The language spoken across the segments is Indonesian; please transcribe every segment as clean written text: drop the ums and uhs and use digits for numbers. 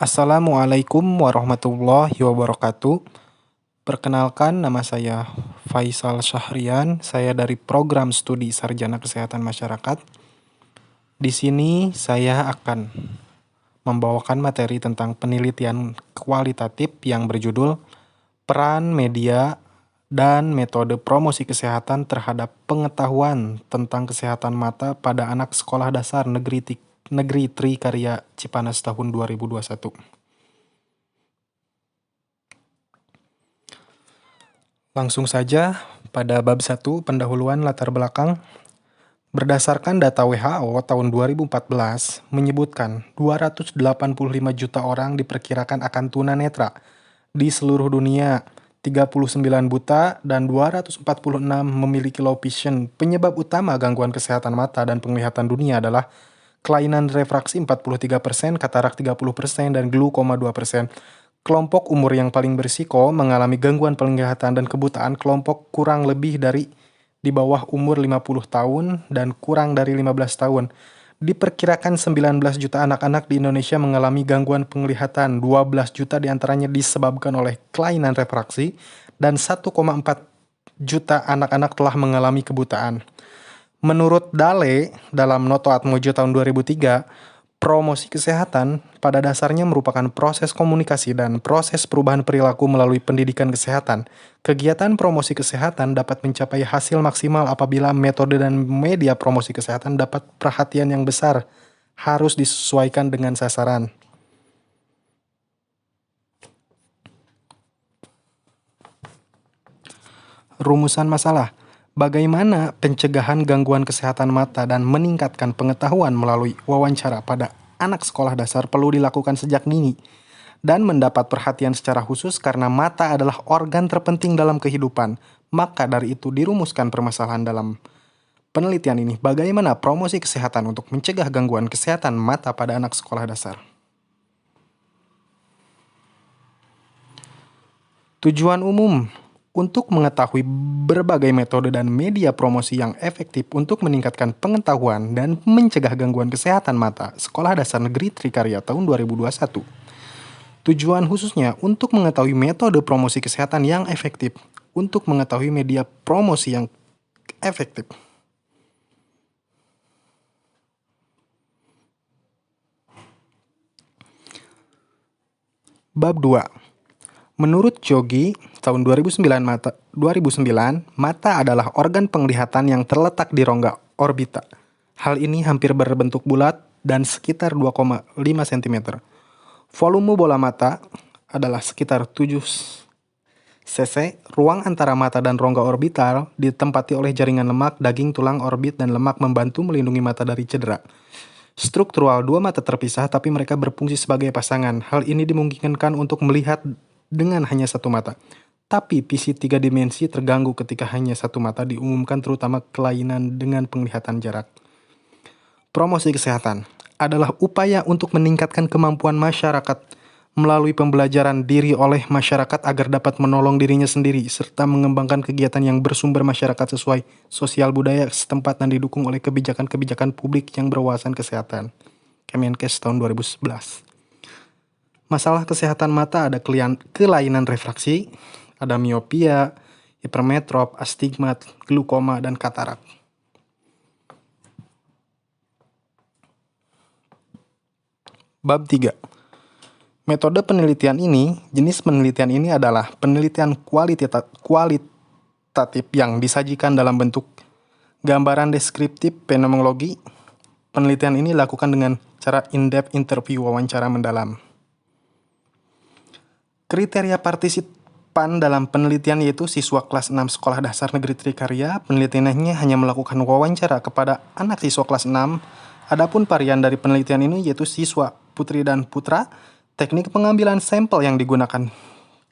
Assalamualaikum warahmatullahi wabarakatuh. Perkenalkan, nama saya Faisal Syahrian. Saya dari Program Studi Sarjana Kesehatan Masyarakat. Di sini saya akan membawakan materi tentang penelitian kualitatif yang berjudul Peran Media dan Metode Promosi Kesehatan terhadap Pengetahuan tentang Kesehatan Mata pada Anak Sekolah Dasar Negeri Trikarya Cipanas tahun 2021. Langsung saja pada bab 1 pendahuluan latar belakang. Berdasarkan data WHO tahun 2014 menyebutkan 285 juta orang diperkirakan akan tunanetra di seluruh dunia, 39 buta dan 246 memiliki low vision. Penyebab utama gangguan kesehatan mata dan penglihatan dunia adalah kelainan refraksi 43%, katarak 30%, dan glaukoma 2%. Kelompok umur yang paling berisiko mengalami gangguan penglihatan dan kebutaan kelompok kurang lebih dari di bawah umur 50 tahun dan kurang dari 15 tahun. Diperkirakan 19 juta anak-anak di Indonesia mengalami gangguan penglihatan, 12 juta diantaranya disebabkan oleh kelainan refraksi, dan 1,4 juta anak-anak telah mengalami kebutaan. Menurut Dale, dalam Noto Atmojo tahun 2003, promosi kesehatan pada dasarnya merupakan proses komunikasi dan proses perubahan perilaku melalui pendidikan kesehatan. Kegiatan promosi kesehatan dapat mencapai hasil maksimal apabila metode dan media promosi kesehatan dapat perhatian yang besar, harus disesuaikan dengan sasaran. Rumusan masalah. Bagaimana pencegahan gangguan kesehatan mata dan meningkatkan pengetahuan melalui wawancara pada anak sekolah dasar perlu dilakukan sejak dini dan mendapat perhatian secara khusus karena mata adalah organ terpenting dalam kehidupan. Maka dari itu dirumuskan permasalahan dalam penelitian ini, bagaimana promosi kesehatan untuk mencegah gangguan kesehatan mata pada anak sekolah dasar. Tujuan umum untuk mengetahui berbagai metode dan media promosi yang efektif untuk meningkatkan pengetahuan dan mencegah gangguan kesehatan mata, Sekolah Dasar Negeri Trikarya tahun 2021. Tujuan khususnya untuk mengetahui metode promosi kesehatan yang efektif, untuk mengetahui media promosi yang efektif. Bab 2. Menurut Jogi, tahun 2009, mata adalah organ penglihatan yang terletak di rongga orbita. Hal ini hampir berbentuk bulat dan sekitar 2,5 cm. Volume bola mata adalah sekitar 7 cc. Ruang antara mata dan rongga orbital ditempati oleh jaringan lemak, daging, tulang, orbit, dan lemak membantu melindungi mata dari cedera. Struktural, dua mata terpisah tapi mereka berfungsi sebagai pasangan. Hal ini dimungkinkan untuk melihat dengan hanya satu mata. Tapi visi 3 dimensi terganggu ketika hanya satu mata, diumumkan terutama kelainan dengan penglihatan jarak. Promosi kesehatan adalah upaya untuk meningkatkan kemampuan masyarakat melalui pembelajaran diri oleh masyarakat agar dapat menolong dirinya sendiri, serta mengembangkan kegiatan yang bersumber masyarakat sesuai sosial budaya setempat dan didukung oleh kebijakan-kebijakan publik yang berwawasan kesehatan. Kemenkes tahun 2011. Masalah kesehatan mata ada kelainan refraksi, ada miopia, hipermetrop, astigmat, glaukoma, dan katarak. Bab 3. Metode penelitian ini, jenis penelitian ini adalah penelitian kualitatif yang disajikan dalam bentuk gambaran deskriptif fenomenologi. Penelitian ini dilakukan dengan cara in-depth interview, wawancara mendalam. Kriteria partisipan dalam penelitian yaitu siswa kelas 6 Sekolah Dasar Negeri Trikarya. Penelitiannya hanya melakukan wawancara kepada anak siswa kelas 6. Adapun varian dari penelitian ini yaitu siswa putri dan putra. Teknik pengambilan sampel yang digunakan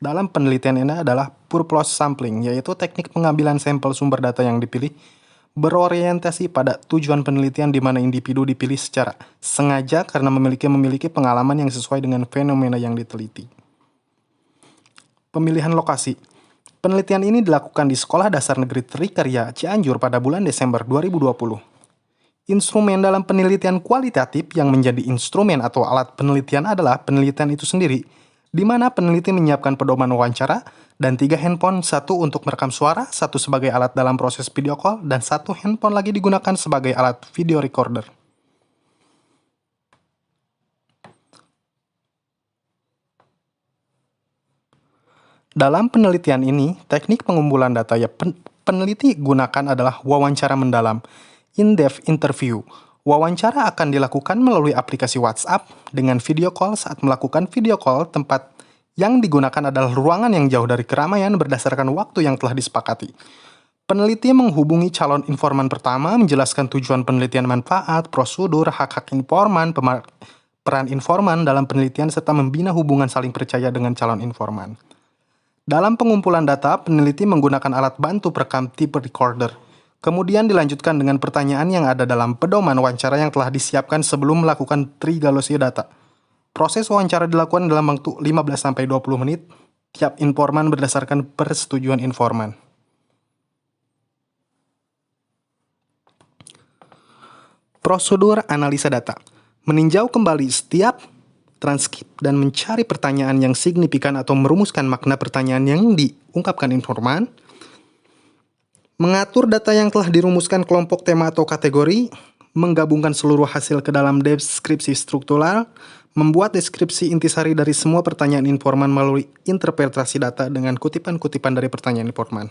dalam penelitian ini adalah purpose sampling, yaitu teknik pengambilan sampel sumber data yang dipilih berorientasi pada tujuan penelitian di mana individu dipilih secara sengaja karena memiliki pengalaman yang sesuai dengan fenomena yang diteliti. Pemilihan lokasi. Penelitian ini dilakukan di Sekolah Dasar Negeri Trikarya Cianjur pada bulan Desember 2020. Instrumen dalam penelitian kualitatif yang menjadi instrumen atau alat penelitian adalah penelitian itu sendiri, di mana peneliti menyiapkan pedoman wawancara dan 3 handphone, satu untuk merekam suara, satu sebagai alat dalam proses video call, dan 1 handphone lagi digunakan sebagai alat video recorder. Dalam penelitian ini, teknik pengumpulan data yang peneliti gunakan adalah wawancara mendalam, in-depth interview. Wawancara akan dilakukan melalui aplikasi WhatsApp dengan video call. Saat melakukan video call, tempat yang digunakan adalah ruangan yang jauh dari keramaian berdasarkan waktu yang telah disepakati. Peneliti menghubungi calon informan pertama, menjelaskan tujuan penelitian, manfaat, prosedur, hak-hak informan, peran informan dalam penelitian, serta membina hubungan saling percaya dengan calon informan. Dalam pengumpulan data, peneliti menggunakan alat bantu perekam tipe recorder. Kemudian dilanjutkan dengan pertanyaan yang ada dalam pedoman wawancara yang telah disiapkan sebelum melakukan triagolasi data. Proses wawancara dilakukan dalam waktu 15-20 menit, tiap informan berdasarkan persetujuan informan. Prosedur analisa data. Meninjau kembali setiap transkrip dan mencari pertanyaan yang signifikan atau merumuskan makna pertanyaan yang diungkapkan informan. Mengatur data yang telah dirumuskan kelompok tema atau kategori. Menggabungkan seluruh hasil ke dalam deskripsi struktural. Membuat deskripsi intisari dari semua pertanyaan informan melalui interpretasi data dengan kutipan-kutipan dari pertanyaan informan.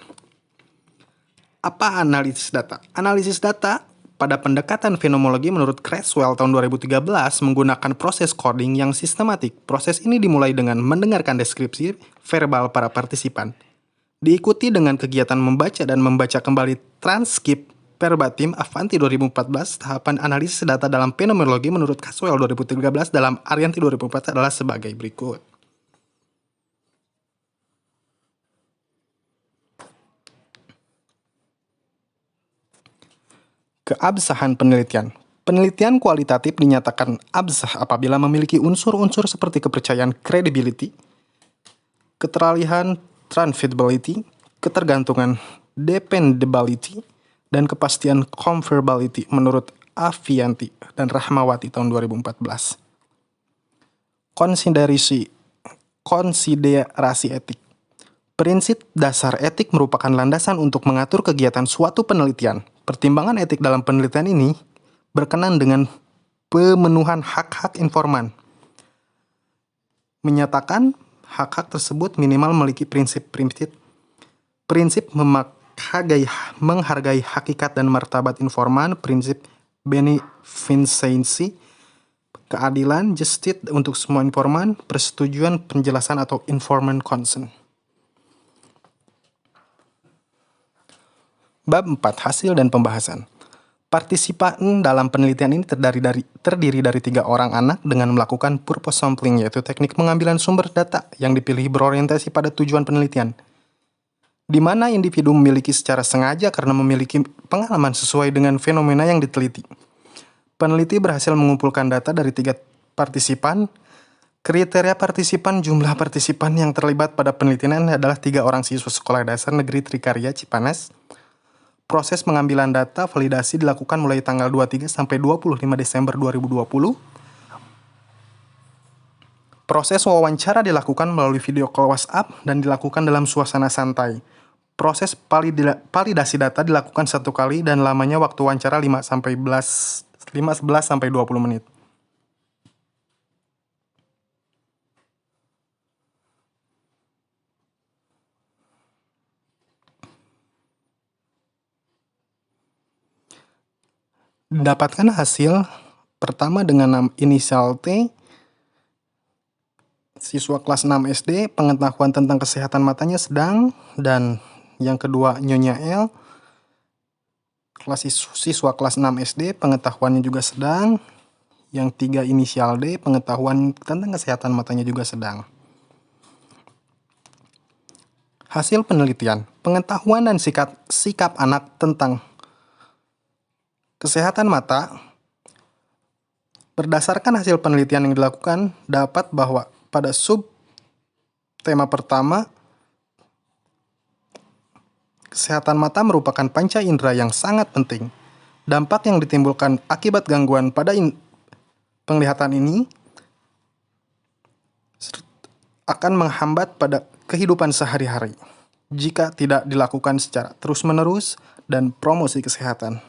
Apa analisis data? Analisis data pada pendekatan fenomenologi menurut Creswell tahun 2013 menggunakan proses coding yang sistematik. Proses ini dimulai dengan mendengarkan deskripsi verbal para partisipan. Diikuti dengan kegiatan membaca dan membaca kembali transkrip verbatim. Avanti 2014, tahapan analisis data dalam fenomenologi menurut Creswell 2013 dalam Arianti 2004 adalah sebagai berikut. Keabsahan penelitian. Penelitian kualitatif dinyatakan absah apabila memiliki unsur-unsur seperti kepercayaan credibility, keteralihan transferability, ketergantungan dependability, dan kepastian comparability menurut Avianti dan Rahmawati tahun 2014. Konsiderasi etik. Prinsip dasar etik merupakan landasan untuk mengatur kegiatan suatu penelitian. Pertimbangan etik dalam penelitian ini berkenan dengan pemenuhan hak-hak informan. Menyatakan hak-hak tersebut minimal memiliki prinsip menghargai hakikat dan martabat informan, prinsip beneficency, keadilan, justice untuk semua informan, persetujuan penjelasan atau informant consent. Bab 4. Hasil dan pembahasan. Partisipan dalam penelitian ini terdiri dari 3 orang anak dengan melakukan purpose sampling, yaitu teknik pengambilan sumber data yang dipilih berorientasi pada tujuan penelitian, di mana individu memiliki secara sengaja karena memiliki pengalaman sesuai dengan fenomena yang diteliti. Peneliti berhasil mengumpulkan data dari 3 partisipan. Kriteria partisipan. Jumlah partisipan yang terlibat pada penelitian adalah 3 orang siswa Sekolah Dasar Negeri Trikarya Cipanas. Proses pengambilan data validasi dilakukan mulai tanggal 23 sampai 25 Desember 2020. Proses wawancara dilakukan melalui video call WhatsApp dan dilakukan dalam suasana santai. Proses validasi data dilakukan 1 kali dan lamanya waktu wawancara 11 sampai 20 menit. Dapatkan hasil pertama dengan inisial T, siswa kelas 6 SD, pengetahuan tentang kesehatan matanya sedang, dan yang kedua Nyonya L, siswa kelas 6 SD, pengetahuannya juga sedang, yang 3 inisial D, pengetahuan tentang kesehatan matanya juga sedang. Hasil penelitian, pengetahuan dan sikap anak tentang kesehatan mata. Berdasarkan hasil penelitian yang dilakukan, dapat bahwa pada sub tema pertama, kesehatan mata merupakan panca indera yang sangat penting. Dampak yang ditimbulkan akibat gangguan pada penglihatan ini akan menghambat pada kehidupan sehari-hari jika tidak dilakukan secara terus-menerus dan promosi kesehatan.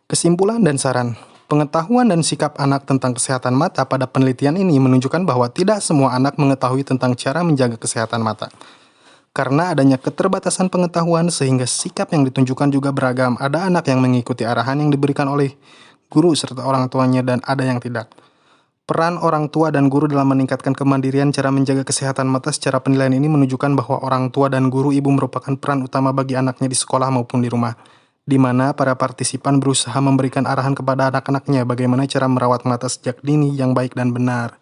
Kesimpulan dan saran. Pengetahuan dan sikap anak tentang kesehatan mata pada penelitian ini menunjukkan bahwa tidak semua anak mengetahui tentang cara menjaga kesehatan mata. Karena adanya keterbatasan pengetahuan sehingga sikap yang ditunjukkan juga beragam. Ada anak yang mengikuti arahan yang diberikan oleh guru serta orang tuanya dan ada yang tidak. Peran orang tua dan guru dalam meningkatkan kemandirian cara menjaga kesehatan mata secara penilaian ini menunjukkan bahwa orang tua dan guru ibu merupakan peran utama bagi anaknya di sekolah maupun di rumah, di mana para partisipan berusaha memberikan arahan kepada anak-anaknya bagaimana cara merawat mata sejak dini yang baik dan benar.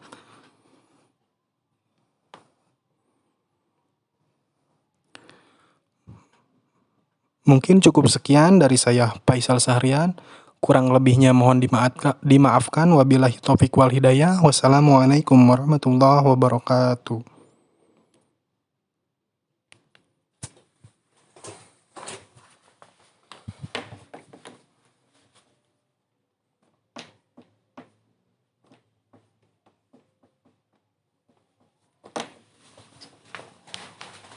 Mungkin cukup sekian dari saya, Faisal Sahrian. Kurang lebihnya mohon dimaafkan. Wabillahi taufiq wal hidayah. Wassalamualaikum warahmatullahi wabarakatuh.